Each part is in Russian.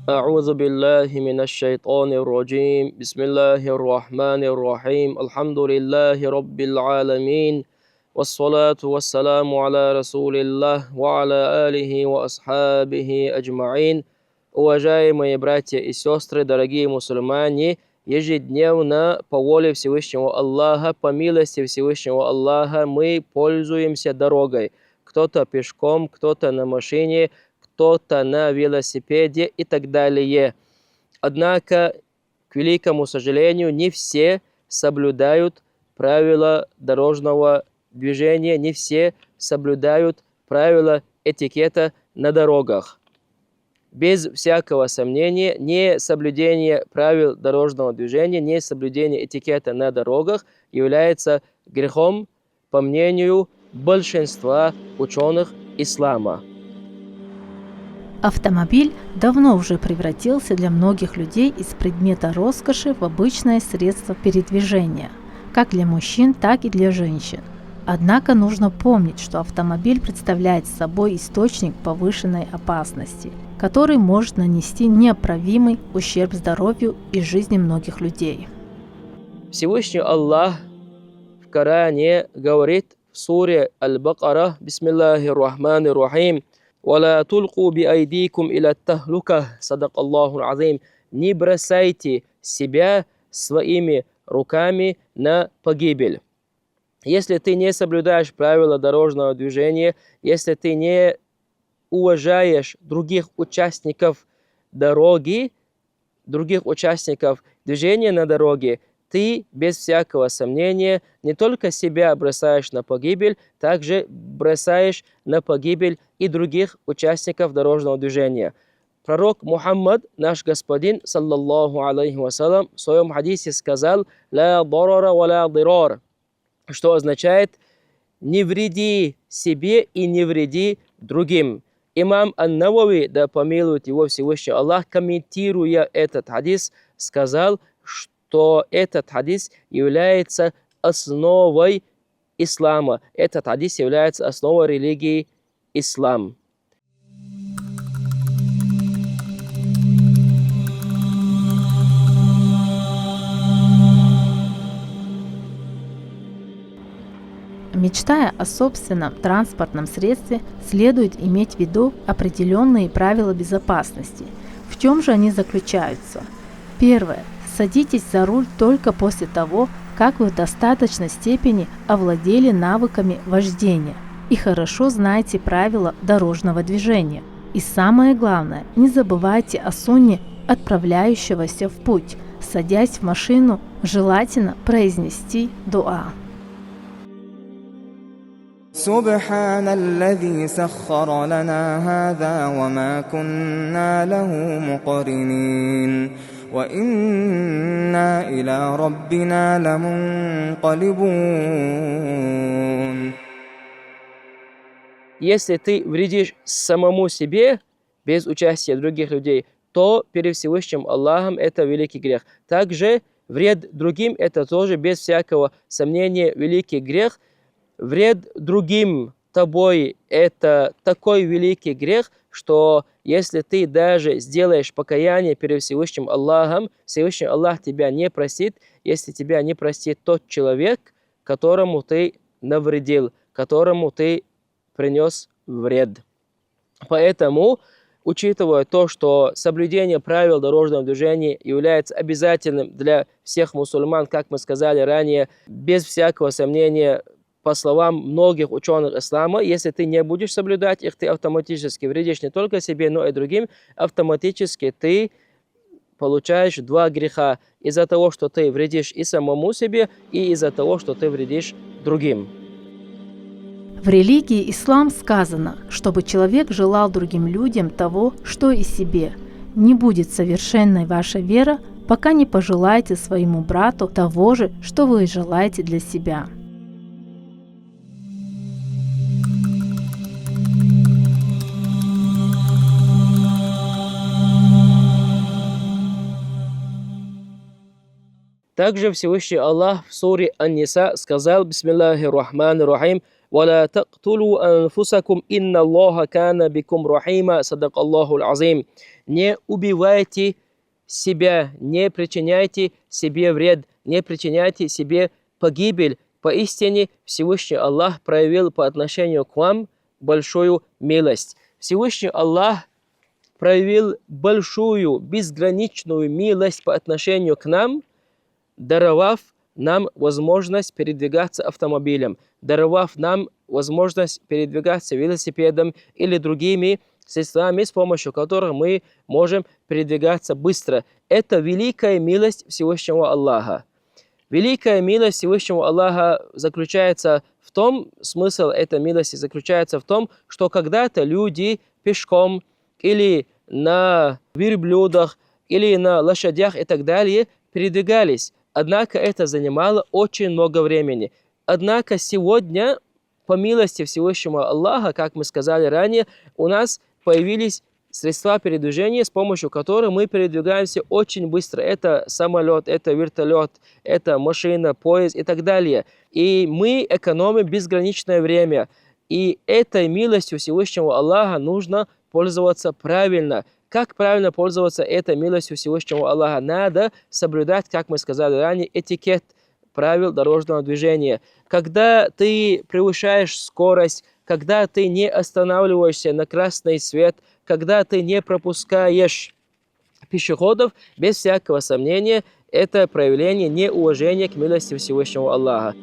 أعوذ بالله من الشيطان الرجيم بسم الله الرحمن الرحيم الحمد لله رب العالمين والصلاة والسلام على رسول الله وعلى آله وأصحابه أجمعين. Уважаемые братья и сестры, дорогие мусульмане, ежедневно по воле Всевышнего Аллаха, по милости Всевышнего Аллаха мы пользуемся дорогой. Кто-то пешком, кто-то на машине, кто-то на велосипеде и так далее. Однако, к великому сожалению, не все соблюдают правила дорожного движения, не все соблюдают правила этикета на дорогах. Без всякого сомнения, несоблюдение правил дорожного движения, несоблюдение этикета на дорогах является грехом, по мнению большинства ученых ислама. Автомобиль давно уже превратился для многих людей из предмета роскоши в обычное средство передвижения, как для мужчин, так и для женщин. Однако нужно помнить, что автомобиль представляет собой источник повышенной опасности, который может нанести неоправимый ущерб здоровью и жизни многих людей. Всевышний Аллах в Коране говорит в суре Аль-Бакара: «Бисмиллахи рахмани рахим, валя тулку би айдикум иля тахлука, садак Аллаху азим». Не бросайте себя своими руками на погибель. Если ты не соблюдаешь правила дорожного движения, если ты не уважаешь других участников дороги, других участников движения на дороге, ты без всякого сомнения не только себя бросаешь на погибель, также бросаешь на погибель и других участников дорожного движения. Пророк Мухаммад, наш господин, саллаллаху алейхи вассалям, в своем хадисе сказал: «Ла дарара ва ла дирар», что означает «не вреди себе и не вреди другим». Имам Ан-Навави, да помилует его Всевышний Аллах, комментируя этот хадис, сказал, что этот хадис является основой ислама. Этот хадис является основой религии ислам. Мечтая о собственном транспортном средстве, следует иметь в виду определенные правила безопасности. В чем же они заключаются? Первое. Садитесь за руль только после того, как вы в достаточной степени овладели навыками вождения и хорошо знаете правила дорожного движения. И самое главное, не забывайте о сунне отправляющегося в путь. Садясь в машину, желательно произнести дуа. سبحان الذي سخر لنا هذا وما كنا له مقرنين وإنا إلى ربنا لمنقلبون. Если ты вредишь самому себе без участия других людей, то перед Всевышним Аллахом это великий грех. Также вред другим – это тоже без всякого сомнения великий грех. Вред другим тобой – это такой великий грех, что если ты даже сделаешь покаяние перед Всевышним Аллахом, Всевышний Аллах тебя не простит, если тебя не простит тот человек, которому ты навредил, которому ты принес вред. Поэтому, учитывая то, что соблюдение правил дорожного движения является обязательным для всех мусульман, как мы сказали ранее, без всякого сомнения, по словам многих ученых ислама, если ты не будешь соблюдать их, ты автоматически вредишь не только себе, но и другим. Автоматически ты получаешь два греха из-за того, что ты вредишь и самому себе, и из-за того, что ты вредишь другим. В религии ислам сказано, чтобы человек желал другим людям того, что и себе. Не будет совершенной ваша вера, пока не пожелаете своему брату того же, что вы желаете для себя. Также Всевышний Аллах в суре Ан-Ниса сказал: «Бисмиллахи рахмани рахим, ولا تقتلوا أنفسكم إن الله كان بكم رحيما صدق الله العظيم. Не убивайте себя, не причиняйте себе вред, не причиняйте себе погибель. Поистине Всевышний Аллах проявил по отношению к вам большую милость. Всевышний Аллах проявил большую, безграничную милость по отношению к нам, даровав нам возможность передвигаться автомобилем, даровав нам возможность передвигаться велосипедом или другими средствами, с помощью которых мы можем передвигаться быстро. Это великая милость Всевышнего Аллаха. Великая милость Всевышнего Аллаха заключается в том, смысл этой милости заключается в том, что когда-то люди пешком или на верблюдах, или на лошадях и так далее передвигались. Однако это занимало очень много времени. Однако сегодня, по милости Всевышнего Аллаха, как мы сказали ранее, у нас появились средства передвижения, с помощью которых мы передвигаемся очень быстро. Это самолет, это вертолет, это машина, поезд и так далее. И мы экономим безграничное время. И этой милостью Всевышнего Аллаха нужно пользоваться правильно. Как правильно пользоваться этой милостью Всевышнего Аллаха? Надо соблюдать, как мы сказали ранее, этикет правил дорожного движения. Когда ты превышаешь скорость, когда ты не останавливаешься на красный свет, когда ты не пропускаешь пешеходов, без всякого сомнения, это проявление неуважения к милости Всевышнего Аллаха.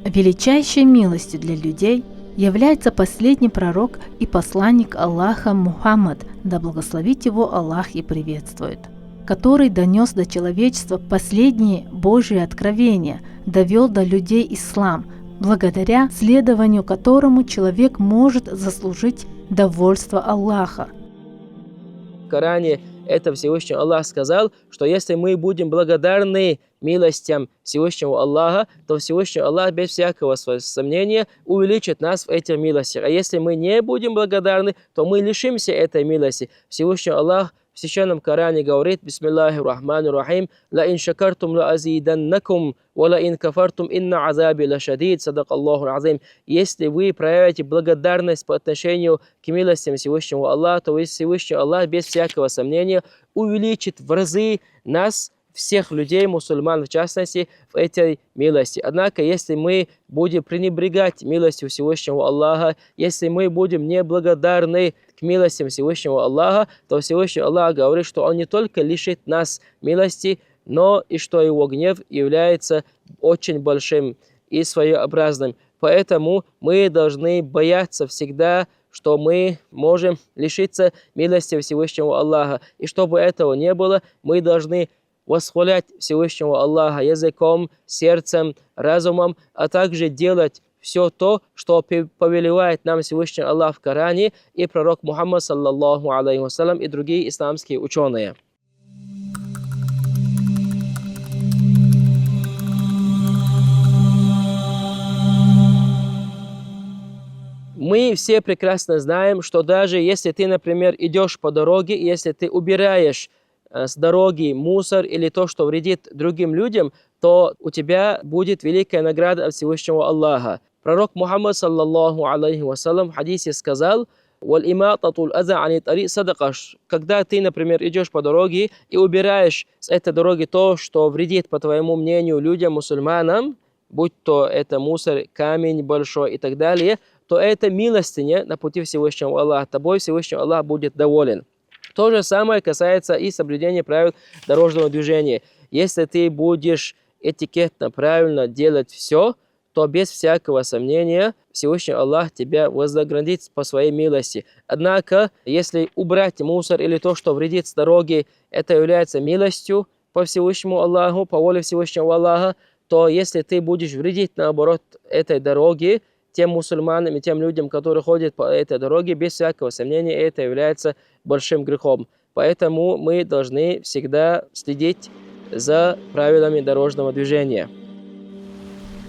Величайшей милостью для людей является последний пророк и посланник Аллаха Мухаммад, да благословит его Аллах и приветствует, который донес до человечества последние Божьи откровения, довел до людей ислам, благодаря следованию которому человек может заслужить довольство Аллаха. В Коране это Всевышний Аллах сказал, что если мы будем благодарны милостям Всевышнего Аллаха, то Всевышний Аллах без всякого сомнения увеличит нас в этих милостях. А если мы не будем благодарны, то мы лишимся этой милости. Всевышний Аллах в Священном Коране говорит: «Бисмиллахи рахмани рахим, ла ин шакартум ла азиданнакум, ва ла ин кафартум инна азаби ла шадид, садак Аллаху азим». Если вы проявите благодарность по отношению к милостям Всевышнего Аллаха, то Всевышний Аллах без всякого сомнения увеличит в разы нас, всех людей, мусульман в частности, в этой милости. Однако, если мы будем пренебрегать милостью Всевышнего Аллаха, если мы будем неблагодарны к милостям Всевышнего Аллаха, то Всевышний Аллах говорит, что Он не только лишит нас милости, но и что Его гнев является очень большим и своеобразным. Поэтому мы должны бояться всегда, что мы можем лишиться милости Всевышнего Аллаха. И чтобы этого не было, мы должны восхвалять Всевышнего Аллаха языком, сердцем, разумом, а также делать все то, что повелевает нам Всевышний Аллах в Коране и пророк Мухаммад саллаллаху алейхи вассалям и другие исламские ученые. Мы все прекрасно знаем, что даже если ты, например, идешь по дороге, если ты убираешь с дороги мусор или то, что вредит другим людям, то у тебя будет великая награда от Всевышнего Аллаха. Пророк Мухаммад саллаллаху алейхи вассалям в хадисе сказал: когда ты, например, идешь по дороге и убираешь с этой дороги то, что вредит, по твоему мнению, людям, мусульманам, будь то это мусор, камень большой и так далее, то это милостыня на пути Всевышнего Аллаха. Тобой Всевышний Аллах будет доволен. То же самое касается и соблюдения правил дорожного движения. Если ты будешь этикетно правильно делать все, то без всякого сомнения Всевышний Аллах тебя вознаградит по своей милости. Однако, если убрать мусор или то, что вредит с дороги, это является милостью по Всевышнему Аллаху, по воле Всевышнего Аллаха, то если ты будешь вредить, наоборот, этой дороге, тем мусульманам и тем людям, которые ходят по этой дороге, без всякого сомнения, это является большим грехом. Поэтому мы должны всегда следить за правилами дорожного движения.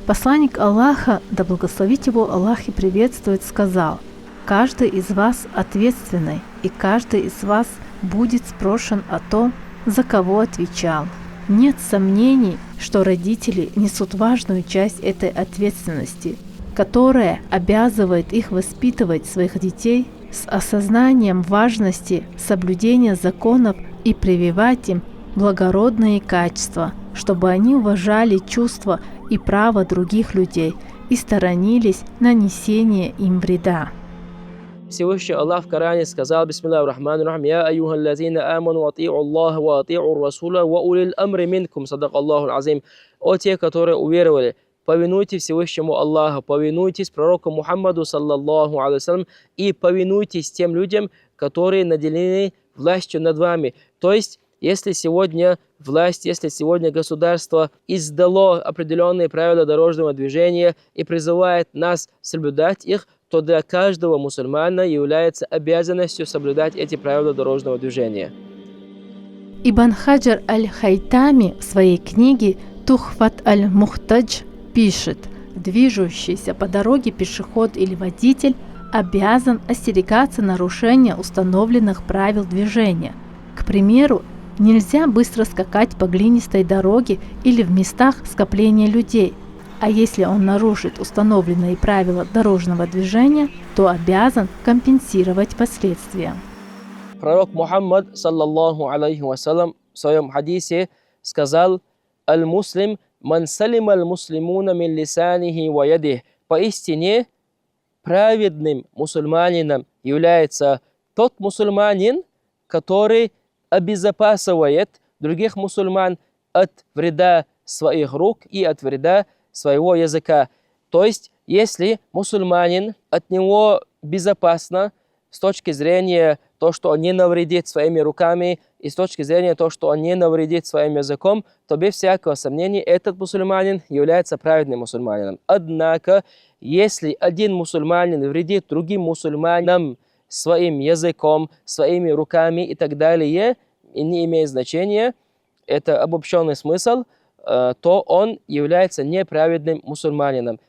Посланник Аллаха, да благословит его Аллах и приветствует, сказал: «Каждый из вас ответственный, и каждый из вас будет спрошен о том, за кого отвечал». Нет сомнений, что родители несут важную часть этой ответственности. которое обязывает их воспитывать своих детей с осознанием важности соблюдения законов и прививать им благородные качества, чтобы они уважали чувства и права других людей и сторонились нанесения им вреда. Всевышний Аллах в Коране сказал: Бисмиллахи рахмани рахим, я аюха лазина аману ати'у Аллаха ва ати'у Расула ва улил амри минкум, садак Аллаху азим. О те, которые уверовали, повинуйтесь Всевышнему Аллаху, повинуйтесь пророку Мухаммаду, саллаллаху алейхи, и повинуйтесь тем людям, которые наделены властью над вами. То есть, если сегодня власть, если сегодня государство издало определенные правила дорожного движения и призывает нас соблюдать их, то для каждого мусульмана является обязанностью соблюдать эти правила дорожного движения. Ибн Хаджар аль-Хайтами в своей книге «Тухфат аль-Мухтадж» пишет: движущийся по дороге пешеход или водитель обязан остерегаться нарушения установленных правил движения. К примеру, нельзя быстро скакать по глинистой дороге или в местах скопления людей, а если он нарушит установленные правила дорожного движения, то обязан компенсировать последствия. Пророк Мухаммад, саллаллаху алейхи вассалям, в своем хадисе сказал: «Аль-муслим ман салим аль-муслимуна мин лисанихи ва ядих». Поистине, праведным мусульманином является тот мусульманин, который обезопасивает других мусульман от вреда своих рук и от вреда своего языка. То есть, если мусульманин, от него безопасно с точки зрения то, что он не навредит своими руками, и с точки зрения то, что он не навредит своим языком, то без всякого сомнения этот мусульманин является праведным мусульманином. Однако, если один мусульманин вредит другим мусульманам своим языком, своими руками и так далее, и не имеет значения, это обобщенный смысл, то он является неправедным мусульманином.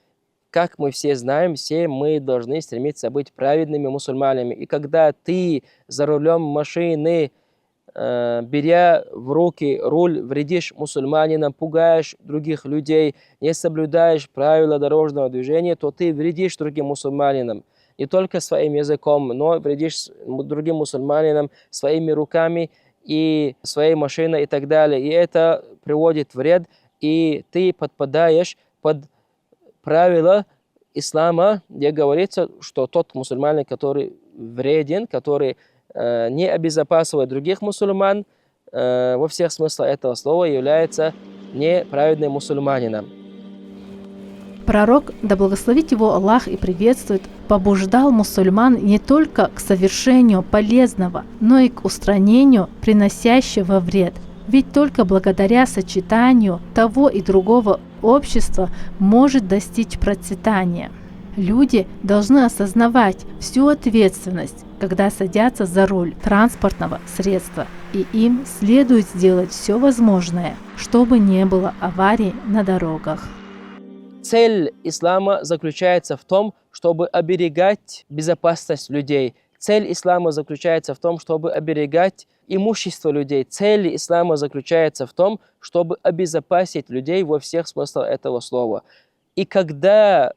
Как мы все знаем, все мы должны стремиться быть праведными мусульманами. И когда ты за рулем машины, беря в руки руль, вредишь мусульманинам, пугаешь других людей, не соблюдаешь правила дорожного движения, то ты вредишь другим мусульманинам. Не только своим языком, но вредишь другим мусульманинам своими руками и своей машиной и так далее. И это приводит в вред, и ты подпадаешь под правила ислама, где говорится, что тот мусульманин, который вреден, который не обезопасивает других мусульман, во всех смыслах этого слова является неправедным мусульманином. Пророк, да благословит его Аллах и приветствует, побуждал мусульман не только к совершению полезного, но и к устранению приносящего вред. Ведь только благодаря сочетанию того и другого общества может достичь процветания. Люди должны осознавать всю ответственность, когда садятся за руль транспортного средства, и им следует сделать все возможное, чтобы не было аварий на дорогах. Цель ислама заключается в том, чтобы оберегать безопасность людей. Цель ислама заключается в том, чтобы оберегать имущество людей. Цель ислама заключается в том, чтобы обезопасить людей во всех смыслах этого слова. И когда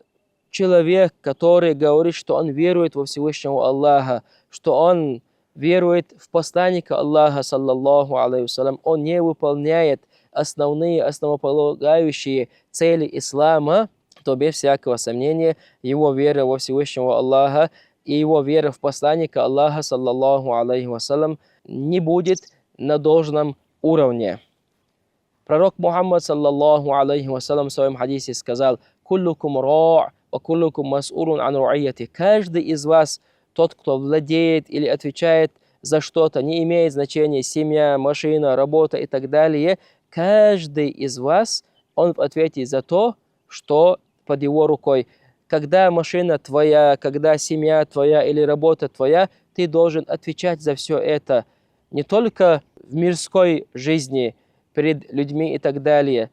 человек, который говорит, что он верует во Всевышнего Аллаха, что он верует в посланника Аллаха, саллаллаху алейхи вассалям, он не выполняет основные, основополагающие цели ислама, то без всякого сомнения его вера во Всевышнего Аллаха и его вера в посланника Аллаха, саллаллаху алейхи вассалям, не будет на должном уровне. Пророк Мухаммад, саллаллаху алейхи вассалям, в своем хадисе сказал: «Куллукум ра' ва куллукум мас'улун ан ру'ияти». Каждый из вас, тот, кто владеет или отвечает за что-то, не имеет значения семья, машина, работа и так далее, каждый из вас, он в ответе за то, что под его рукой. Когда машина твоя, когда семья твоя или работа твоя, ты должен отвечать за все это. Не только в мирской жизни, перед людьми и так далее,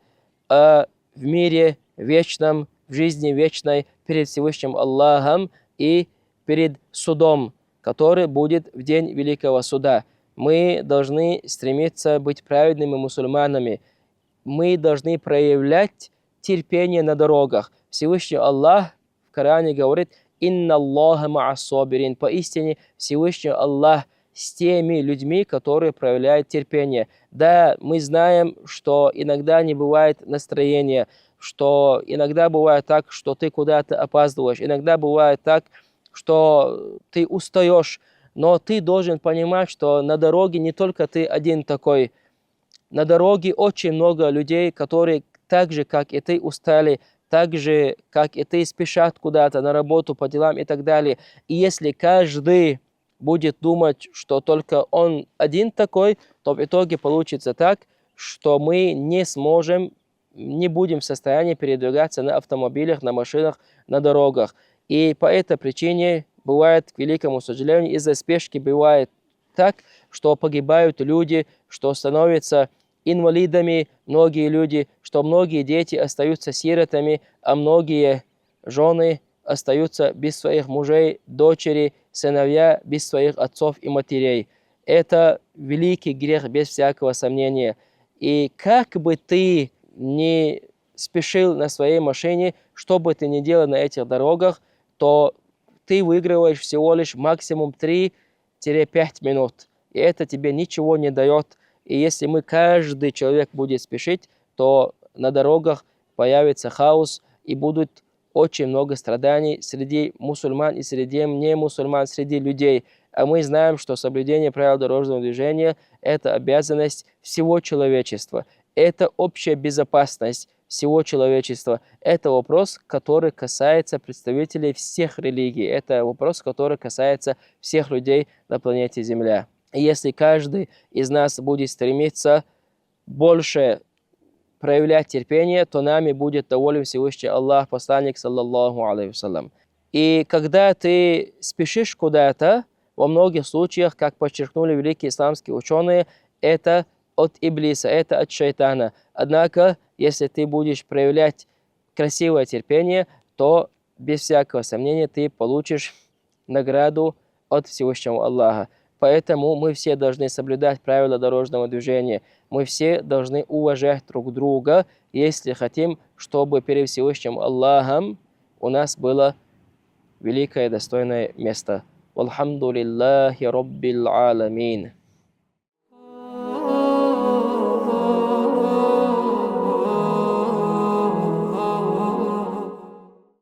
а в мире вечном, в жизни вечной, перед Всевышним Аллахом и перед судом, который будет в день Великого Суда. Мы должны стремиться быть праведными мусульманами. Мы должны проявлять терпение на дорогах. Всевышний Аллах Коране говорит: «Инна Аллаха ма'ас-сабирин». Поистине Всевышний Аллах с теми людьми, которые проявляют терпение. Да, мы знаем, что иногда не бывает настроения, что иногда бывает так, что ты куда-то опаздываешь, иногда бывает так, что ты устаешь, но ты должен понимать, что на дороге не только ты один такой. На дороге очень много людей, которые так же, как и ты, устали, так же, как и ты, спешат куда-то на работу, по делам и так далее. И если каждый будет думать, что только он один такой, то в итоге получится так, что мы не сможем, не будем в состоянии передвигаться на автомобилях, на машинах, на дорогах. И по этой причине бывает, к великому сожалению, из-за спешки бывает так, что погибают люди, что становятся инвалидами многие люди, что многие дети остаются сиротами, а многие жены остаются без своих мужей, дочери, сыновья без своих отцов и матерей. Это великий грех, без всякого сомнения. И как бы ты ни спешил на своей машине, что бы ты ни делал на этих дорогах, то ты выигрываешь всего лишь максимум 3-5 минут. И это тебе ничего не дает. И если каждый человек будет спешить, то на дорогах появится хаос и будут очень много страданий среди мусульман и среди немусульман, среди людей. А мы знаем, что соблюдение правил дорожного движения – это обязанность всего человечества. Это общая безопасность всего человечества. Это вопрос, который касается представителей всех религий. Это вопрос, который касается всех людей на планете Земля. И если каждый из нас будет стремиться больше проявлять терпение, то нами будет доволен Всевышний Аллах, посланник, саллаллаху алейхи вассалям. И когда ты спешишь куда-то, во многих случаях, как подчеркнули великие исламские ученые, это от Иблиса, это от шайтана. Однако, если ты будешь проявлять красивое терпение, то без всякого сомнения ты получишь награду от Всевышнего Аллаха. Поэтому мы все должны соблюдать правила дорожного движения. Мы все должны уважать друг друга, если хотим, чтобы перед Всевышним Аллахом у нас было великое достойное место. Валхамду лиллахи раббил аламин.